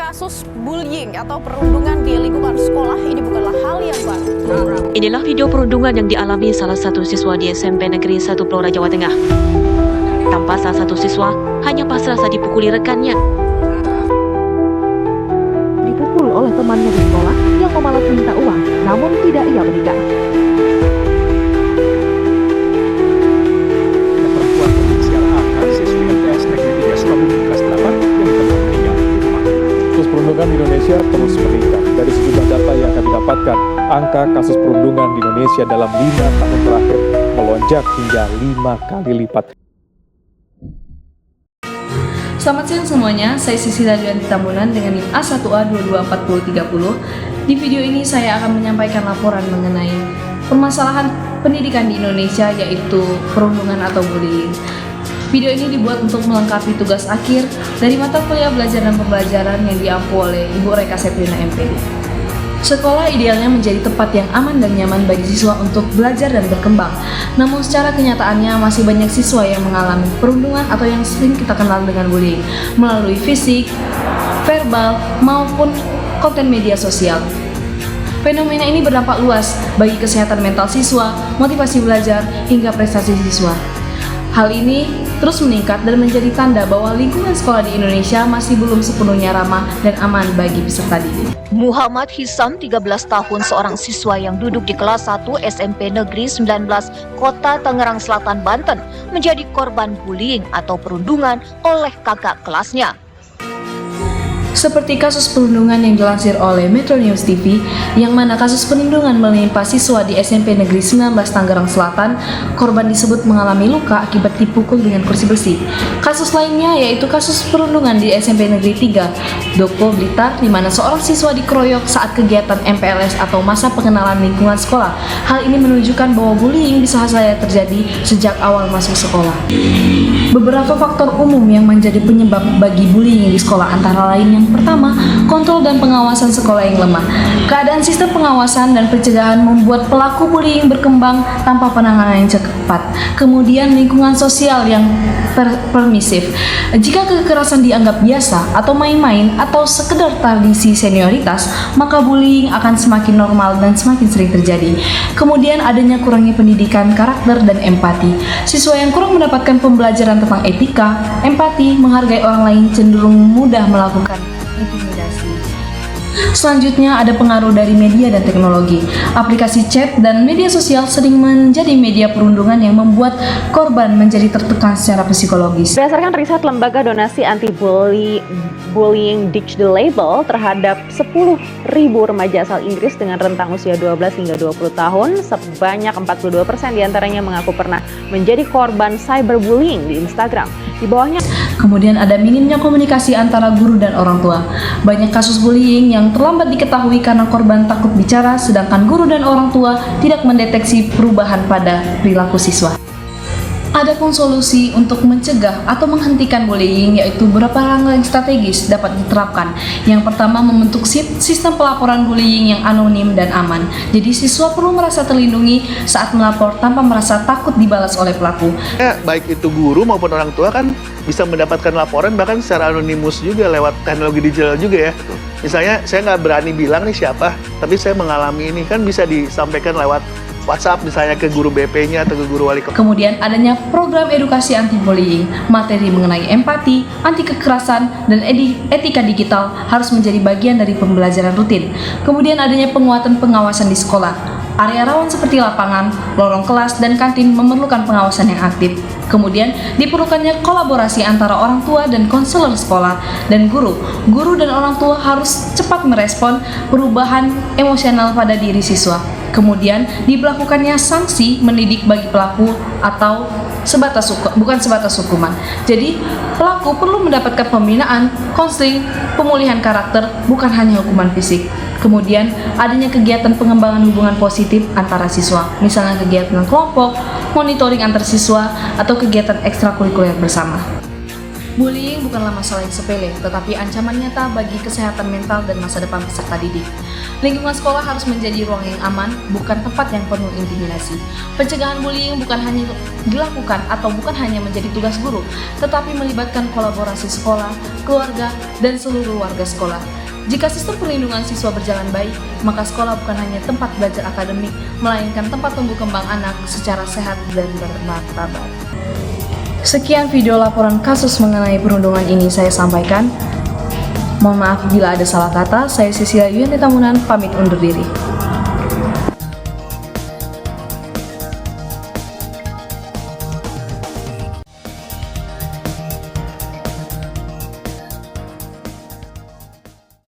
Kasus bullying atau perundungan di lingkungan sekolah ini bukanlah hal yang baru. Inilah video perundungan yang dialami salah satu siswa di SMP Negeri 1 Blora, Jawa Tengah. Tanpa salah satu siswa hanya pasrah saat dipukuli rekannya. Dipukul oleh temannya di sekolah yang memalas minta uang, namun tidak ia berikan. Perempuan berinisial AK, siswi MTS Negeri 3 Sukabumi kelas 8 yang ditemukan meninggal di rumah. Kasus perundungan di Indonesia terus meningkat. Dari sejumlah data yang kami dapatkan, angka kasus perundungan di Indonesia dalam 5 tahun terakhir melonjak hingga 5 kali lipat. Selamat siang semuanya, saya Sisi Radwianti Tambunan dengan NIM A1A224030. Di video ini saya akan menyampaikan laporan mengenai permasalahan pendidikan di Indonesia, yaitu perundungan atau bullying. Video ini dibuat untuk melengkapi tugas akhir dari mata kuliah belajar dan pembelajaran yang diampu oleh Ibu Reka Seprina MPD. Sekolah idealnya menjadi tempat yang aman dan nyaman bagi siswa untuk belajar dan berkembang. Namun secara kenyataannya masih banyak siswa yang mengalami perundungan atau yang sering kita kenal dengan bullying melalui fisik, verbal, maupun konten media sosial. Fenomena ini berdampak luas bagi kesehatan mental siswa, motivasi belajar, hingga prestasi siswa. Hal ini terus meningkat dan menjadi tanda bahwa lingkungan sekolah di Indonesia masih belum sepenuhnya ramah dan aman bagi peserta didik. Muhammad Hisam, 13 tahun, seorang siswa yang duduk di kelas 1 SMP Negeri 19 Kota Tangerang Selatan, Banten, menjadi korban bullying atau perundungan oleh kakak kelasnya. Seperti kasus perundungan yang dilansir oleh Metro News TV, yang mana kasus perundungan menimpa siswa di SMP Negeri 19 Tangerang Selatan, korban disebut mengalami luka akibat dipukul dengan kursi besi. Kasus lainnya yaitu kasus perundungan di SMP Negeri 3, Doko, Blitar, di mana seorang siswa dikeroyok saat kegiatan MPLS atau masa pengenalan lingkungan sekolah. Hal ini menunjukkan bahwa bullying bisa saja terjadi sejak awal masuk sekolah. Beberapa faktor umum yang menjadi penyebab bagi bullying di sekolah antara lain: yang pertama, kontrol dan pengawasan sekolah yang lemah. Keadaan sistem pengawasan dan pencegahan membuat pelaku bullying berkembang tanpa penanganan yang cepat. Kemudian lingkungan sosial yang permisif. Jika kekerasan dianggap biasa atau main-main atau sekedar tradisi senioritas, maka bullying akan semakin normal dan semakin sering terjadi. Kemudian adanya kurangnya pendidikan karakter dan empati. Siswa yang kurang mendapatkan pembelajaran tentang etika, empati, menghargai orang lain cenderung mudah melakukan intimidasi. Selanjutnya ada pengaruh dari media dan teknologi. Aplikasi chat dan media sosial sering menjadi media perundungan yang membuat korban menjadi tertekan secara psikologis. Berdasarkan riset Lembaga Donasi Anti-Bullying Ditch the Label terhadap 10.000 remaja asal Inggris dengan rentang usia 12 hingga 20 tahun, sebanyak 42% diantaranya mengaku pernah menjadi korban cyberbullying di Instagram. Di bawahnya, kemudian ada minimnya komunikasi antara guru dan orang tua. Banyak kasus bullying yang terlambat diketahui karena korban takut bicara, sedangkan guru dan orang tua tidak mendeteksi perubahan pada perilaku siswa. Adapun solusi untuk mencegah atau menghentikan bullying yaitu beberapa langkah strategis dapat diterapkan. Yang pertama, membentuk sistem pelaporan bullying yang anonim dan aman. Jadi siswa perlu merasa terlindungi saat melapor tanpa merasa takut dibalas oleh pelaku. Baik itu guru maupun orang tua kan bisa mendapatkan laporan bahkan secara anonimus juga lewat teknologi digital juga ya. Misalnya saya nggak berani bilang nih siapa, tapi saya mengalami ini, kan bisa disampaikan lewat WhatsApp misalnya ke guru BP-nya atau ke guru wali kota. Kemudian adanya program edukasi anti-bullying, materi mengenai empati, anti kekerasan, dan etika digital harus menjadi bagian dari pembelajaran rutin. Kemudian adanya penguatan pengawasan di sekolah. Area rawan seperti lapangan, lorong kelas, dan kantin memerlukan pengawasan yang aktif. Kemudian diperlukannya kolaborasi antara orang tua dan konselor sekolah dan guru. Guru dan orang tua harus cepat merespon perubahan emosional pada diri siswa. Kemudian diberlakukannya sanksi mendidik bagi pelaku atau bukan sebatas hukuman. Jadi pelaku perlu mendapatkan pembinaan, konseling, pemulihan karakter, bukan hanya hukuman fisik. Kemudian adanya kegiatan pengembangan hubungan positif antara siswa, misalnya kegiatan kelompok, monitoring antar siswa, atau kegiatan ekstrakurikuler bersama. Bullying bukanlah masalah yang sepele, tetapi ancaman nyata bagi kesehatan mental dan masa depan peserta didik. Lingkungan sekolah harus menjadi ruang yang aman, bukan tempat yang penuh intimidasi. Pencegahan bullying bukan hanya dilakukan atau bukan hanya menjadi tugas guru, tetapi melibatkan kolaborasi sekolah, keluarga, dan seluruh warga sekolah. Jika sistem perlindungan siswa berjalan baik, maka sekolah bukan hanya tempat belajar akademik, melainkan tempat tumbuh kembang anak secara sehat dan bermartabat. Sekian video laporan kasus mengenai perundungan ini saya sampaikan. Mohon maaf bila ada salah kata. Saya Cecilia Yunita Munan pamit undur diri.